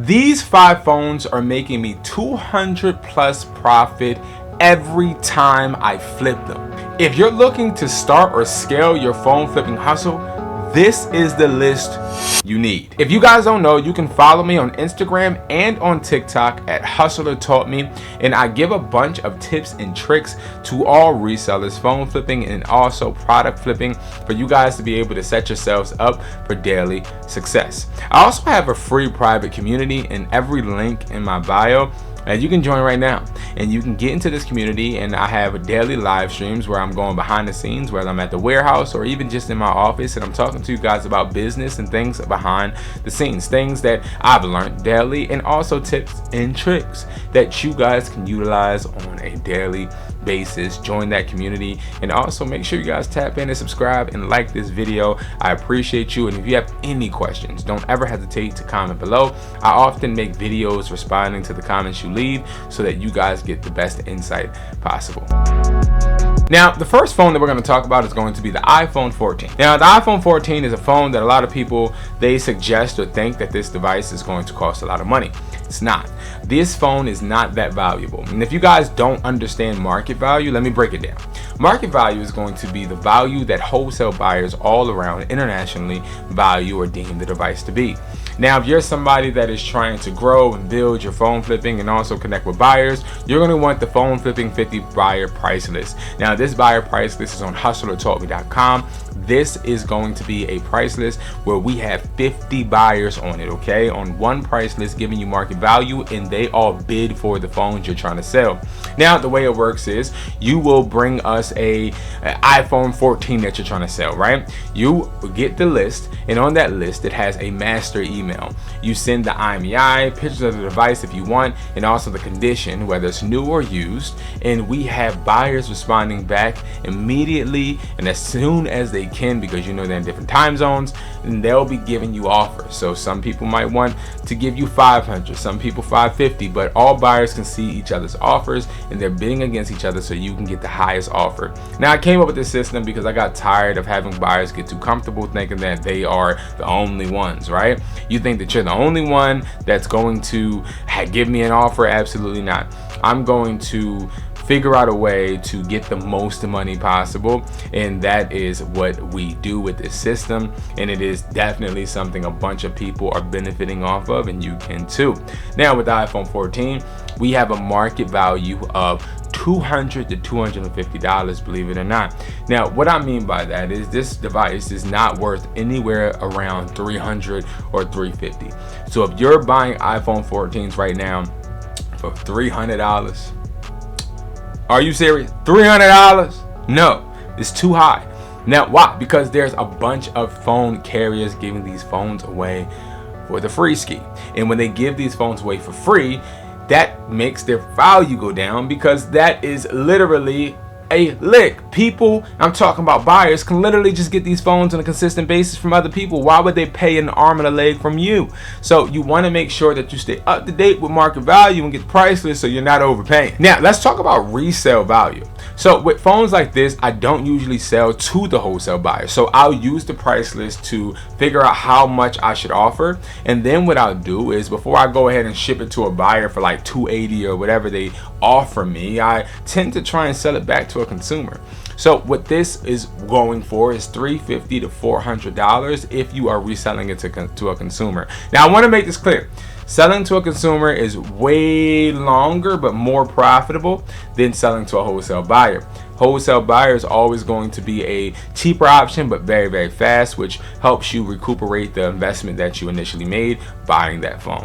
These 5 phones are making me 200 plus profit every time I flip them. If you're looking to start or scale your phone flipping hustle, this is the list you need. If you guys don't know, you can follow me on Instagram and on TikTok at Hustler Taught Me, and I give a bunch of tips and tricks to all resellers, phone flipping and also product flipping, for you guys to be able to set yourselves up for daily success. I also have a free private community in every link in my bio, and you can join right now and you can get into this community. And I have daily live streams where I'm going behind the scenes, whether I'm at the warehouse or even just in my office, and I'm talking to you guys about business and things behind the scenes, things that I've learned daily, and also tips and tricks that you guys can utilize on a daily basis. Join that community, and also make sure you guys tap in and subscribe and like this video. I appreciate you, and if you have any questions, don't ever hesitate to comment below. I often make videos responding to the comments you leave so that you guys get the best insight possible. Now, the first phone that we're going to talk about is going to be the iPhone 14. Now, the iPhone 14 is a phone that a lot of people, they suggest or think that this device is going to cost a lot of money. It's not. This phone is not that valuable. And if you guys don't understand market value, let me break it down. Market value is going to be the value that wholesale buyers all around internationally value or deem the device to be. Now, if you're somebody that is trying to grow and build your phone flipping and also connect with buyers, you're going to want the phone flipping 50 buyer price list. Now, this buyer price list is on hustlertaughtme.com. This is going to be a price list where we have 50 buyers on it, okay? On one price list, giving you market value, and they all bid for the phones you're trying to sell. Now, the way it works is you will bring us an iPhone 14 that you're trying to sell, right? You get the list, and on that list, it has a master email. You send the IMEI, pictures of the device if you want, and also the condition, whether it's new or used, and we have buyers responding back immediately and as soon as they can, because you know they're in different time zones, and they'll be giving you offers. So some people might want to give you 500, some people 550, but all buyers can see each other's offers and they're bidding against each other so you can get the highest offer. Now, I came up with this system because I got tired of having buyers get too comfortable thinking that they are the only ones, right? You think that you're the only one that's going to give me an offer? Absolutely not. I'm going to figure out a way to get the most money possible, and that is what we do with this system, and it is definitely something a bunch of people are benefiting off of, and you can too. Now, with the iPhone 14, we have a market value of $200 to $250, believe it or not. Now, what I mean by that is this device is not worth anywhere around $300 or $350. So if you're buying iPhone 14s right now for $300, are you serious? $300? No, it's too high. Now, why? Because there's a bunch of phone carriers giving these phones away for the free ski. And when they give these phones away for free, that makes their value go down, because that is literally a lick. People, I'm talking about buyers, can literally just get these phones on a consistent basis from other people. Why would they pay an arm and a leg from you? So you want to make sure that you stay up to date with market value and get price lists so you're not overpaying. Now, let's talk about resale value. So with phones like this, I don't usually sell to the wholesale buyer. So I'll use the price list to figure out how much I should offer. And then what I'll do is, before I go ahead and ship it to a buyer for like $280 or whatever they offer me, I tend to try and sell it back to a consumer. So what this is going for is $350 to $400 if you are reselling it to a consumer. Now, I want to make this clear. Selling to a consumer is way longer but more profitable than selling to a wholesale buyer. Wholesale buyer is always going to be a cheaper option, but very, very fast, which helps you recuperate the investment that you initially made buying that phone.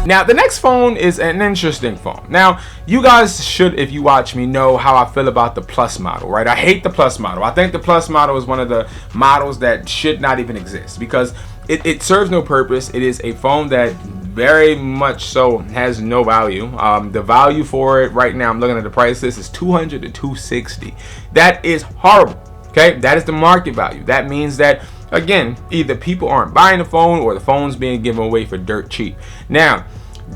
Now, the next phone is an interesting phone. Now, you guys should, if you watch me, know how I feel about the Plus model, right? I hate the Plus model. I think the Plus model is one of the models that should not even exist, because it serves no purpose. It is a phone that very much so has no value. The value for it right now, I'm looking at the price list, is $200 to $260. That is horrible. Okay, that is the market value. That means that, again, either people aren't buying the phone or the phone's being given away for dirt cheap. Now,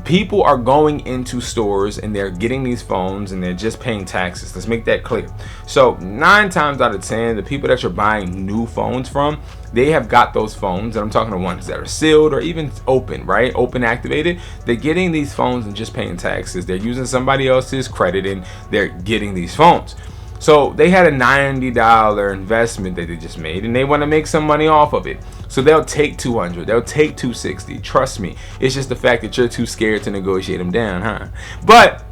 people are going into stores and they're getting these phones and they're just paying taxes. Let's make that clear. So 9 times out of 10, the people that you're buying new phones from, they have got those phones, and I'm talking to ones that are sealed or even open, right? Open activated. They're getting these phones and just paying taxes. They're using somebody else's credit and they're getting these phones. So they had a $90 investment that they just made, and they want to make some money off of it. So they'll take $200, they'll take $260. Trust me, it's just the fact that you're too scared to negotiate them down, huh? But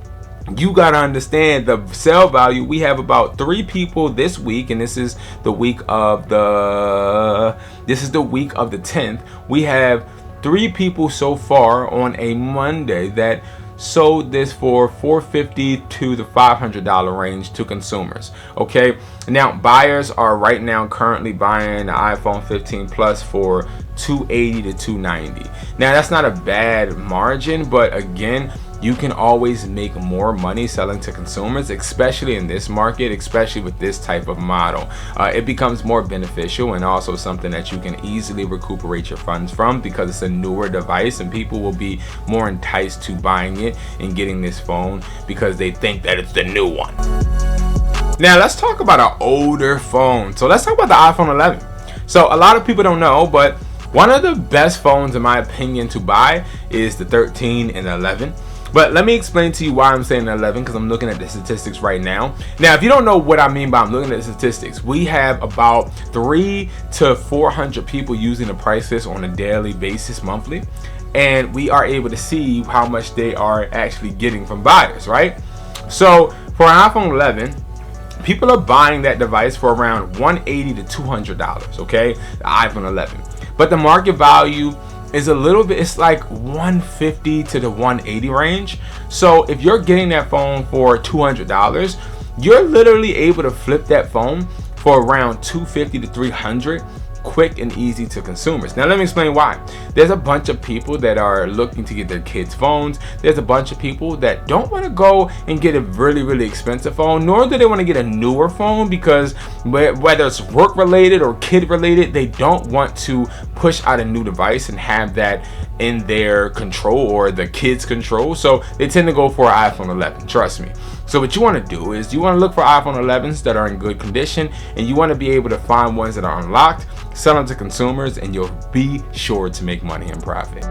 you gotta understand the sell value. We have about 3 people this week, and this is the week of the 10th. We have 3 people so far on a Monday that sold this for $450 to the $500 range to consumers. Okay, now buyers are right now currently buying the iPhone 15 Plus for $280 to $290. Now that's not a bad margin, but again, you can always make more money selling to consumers, especially in this market, especially with this type of model. It becomes more beneficial and also something that you can easily recuperate your funds from because it's a newer device and people will be more enticed to buying it and getting this phone because they think that it's the new one. Now let's talk about an older phone. So let's talk about the iPhone 11. So a lot of people don't know, but one of the best phones in my opinion to buy is the 13 and the 11. But let me explain to you why I'm saying 11, because I'm looking at the statistics right now. Now, if you don't know what I mean by I'm looking at the statistics, we have about 300 to 400 people using the price list on a daily basis, monthly, and we are able to see how much they are actually getting from buyers, right? So for an iPhone 11, people are buying that device for around $180 to $200, okay? The iPhone 11. But the market value is a little bit, it's like 150 to the 180 range. So if you're getting that phone for $200, you're literally able to flip that phone for around 250 to 300 quick and easy to consumers. Now let me explain why. There's a bunch of people that are looking to get their kids phones. There's a bunch of people that don't want to go and get a really expensive phone, nor do they want to get a newer phone, because whether it's work related or kid related, they don't want to push out a new device and have that in their control or the kids' control. So they tend to go for an iPhone 11, trust me. So what you want to do is you want to look for iPhone 11s that are in good condition, and you want to be able to find ones that are unlocked, sell them to consumers, and you'll be sure to make money and profit.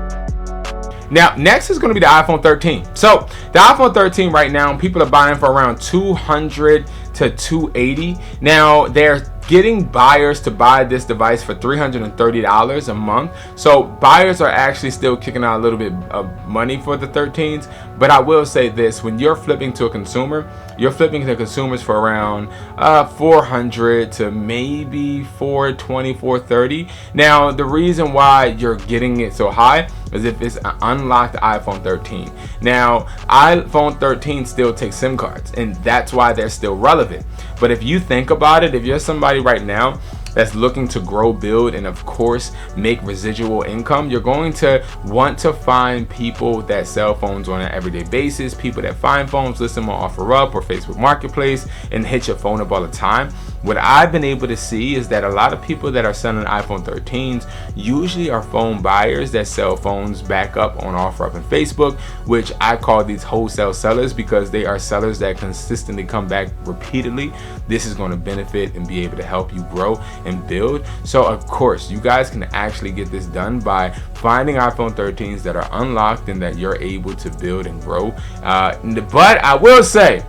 Now, next is going to be the iPhone 13. So the iPhone 13 right now, people are buying for around $200 to $280. Now they're getting buyers to buy this device for $330 a month. So buyers are actually still kicking out a little bit of money for the 13s. But I will say this, when you're flipping to a consumer, you're flipping to consumers for around $400 to maybe $420, $430. Now the reason why you're getting it so high is if it's an unlocked iPhone 13. Now iPhone 13 still takes SIM cards, and that's why they're still relevant. But if you think about it, if you're somebody right now that's looking to grow, build, and of course make residual income, you're going to want to find people that sell phones on an everyday basis, people that find phones, list them on OfferUp or Facebook Marketplace, and hit your phone up all the time. What I've been able to see is that a lot of people that are selling iPhone 13s usually are phone buyers that sell phones back up on OfferUp and Facebook, which I call these wholesale sellers because they are sellers that consistently come back repeatedly. This is going to benefit and be able to help you grow and build. So of course you guys can actually get this done by finding iPhone 13s that are unlocked and that you're able to build and grow. But I will say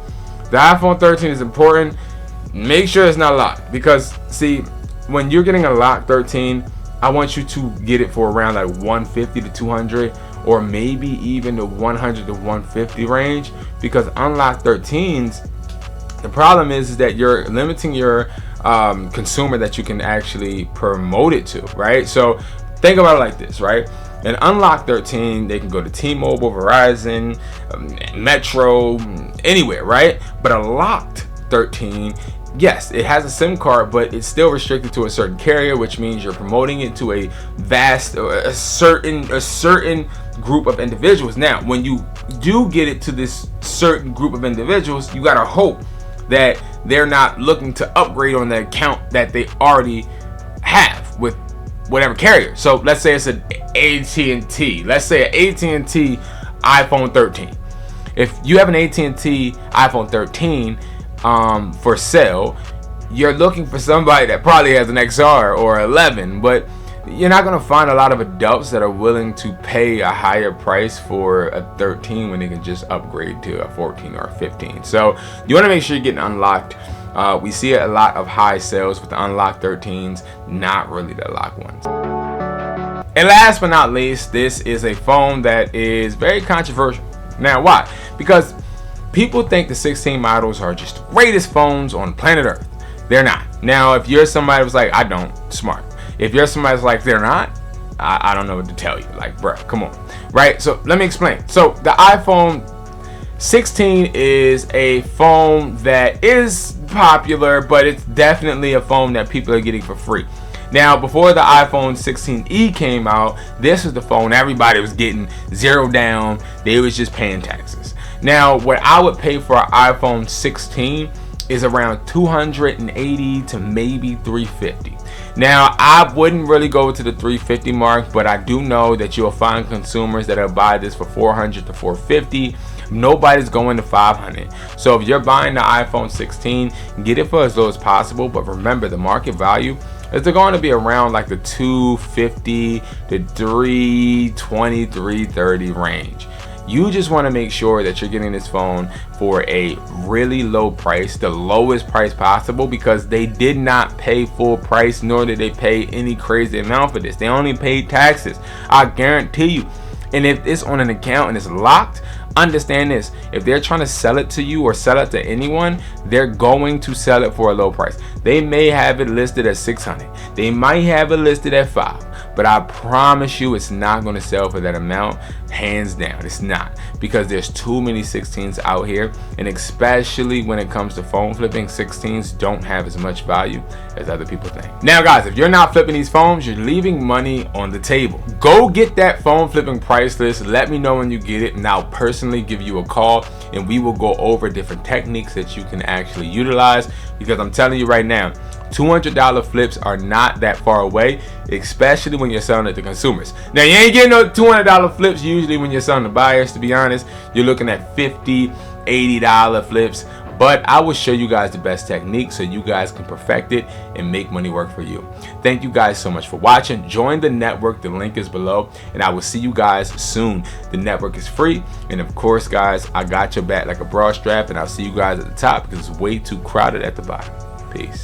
the iPhone 13 is important. Make sure it's not locked, because see, when you're getting a locked 13, I want you to get it for around like 150 to 200, or maybe even the 100 to 150 range, because unlocked 13s, the problem is that you're limiting your consumer that you can actually promote it to, right? So think about it like this, right? An unlocked 13, they can go to T-Mobile, Verizon, Metro, anywhere, right? But a locked 13, yes, it has a SIM card, but it's still restricted to a certain carrier, which means you're promoting it to a vast, a certain group of individuals. Now, when you do get it to this certain group of individuals, you gotta hope that they're not looking to upgrade on the account that they already have with whatever carrier. So let's say it's an AT&T. Let's say an AT&T iPhone 13. If you have an AT&T iPhone 13 for sale, you're looking for somebody that probably has an XR or 11, but you're not going to find a lot of adults that are willing to pay a higher price for a 13 when they can just upgrade to a 14 or a 15. So you want to make sure you're getting unlocked. We see a lot of high sales with the unlocked 13s, not really the locked ones. And last but not least, this is a phone that is very controversial. Now, why? Because people think the 16 models are just the greatest phones on planet Earth. They're not. Now, if you're somebody who's like, I don't, smart. If you're somebody who's like, they're not, I don't know what to tell you. Like, bro, come on. Right? So let me explain. So the iPhone 16 is a phone that is popular, but it's definitely a phone that people are getting for free. Now, before the iPhone 16e came out, this was the phone everybody was getting zero down. They was just paying taxes. Now, what I would pay for an iPhone 16 is around $280 to maybe $350. Now, I wouldn't really go to the $350 mark, but I do know that you'll find consumers that'll buy this for $400 to $450. Nobody's going to $500. So if you're buying the iPhone 16, get it for as low as possible. But remember, the market value is they're going to be around like the $250 to $320, $330 range. You just want to make sure that you're getting this phone for a really low price, the lowest price possible, because they did not pay full price, nor did they pay any crazy amount for this. They only paid taxes, I guarantee you. And if it's on an account and it's locked, understand this: if they're trying to sell it to you or sell it to anyone, they're going to sell it for a low price. They may have it listed at $600. They might have it listed at $500, but I promise you it's not going to sell for that amount. Hands down, it's not, because there's too many 16s out here, and especially when it comes to phone flipping, 16s don't have as much value as other people think. Now guys, if you're not flipping these phones, you're leaving money on the table. Go get that phone flipping price list. Let me know when you get it, and I'll personally give you a call, and we will go over different techniques that you can actually utilize, because I'm telling you right now, $200 flips are not that far away, especially when you're selling it to consumers. Now, you ain't getting no $200 flips usually when you're selling to buyers, to be honest. You're looking at $50, $80 flips. But I will show you guys the best technique so you guys can perfect it and make money work for you. Thank you guys so much for watching. Join the network. The link is below, and I will see you guys soon. The network is free, and of course, guys, I got your back like a bra strap, and I'll see you guys at the top because it's way too crowded at the bottom. Peace.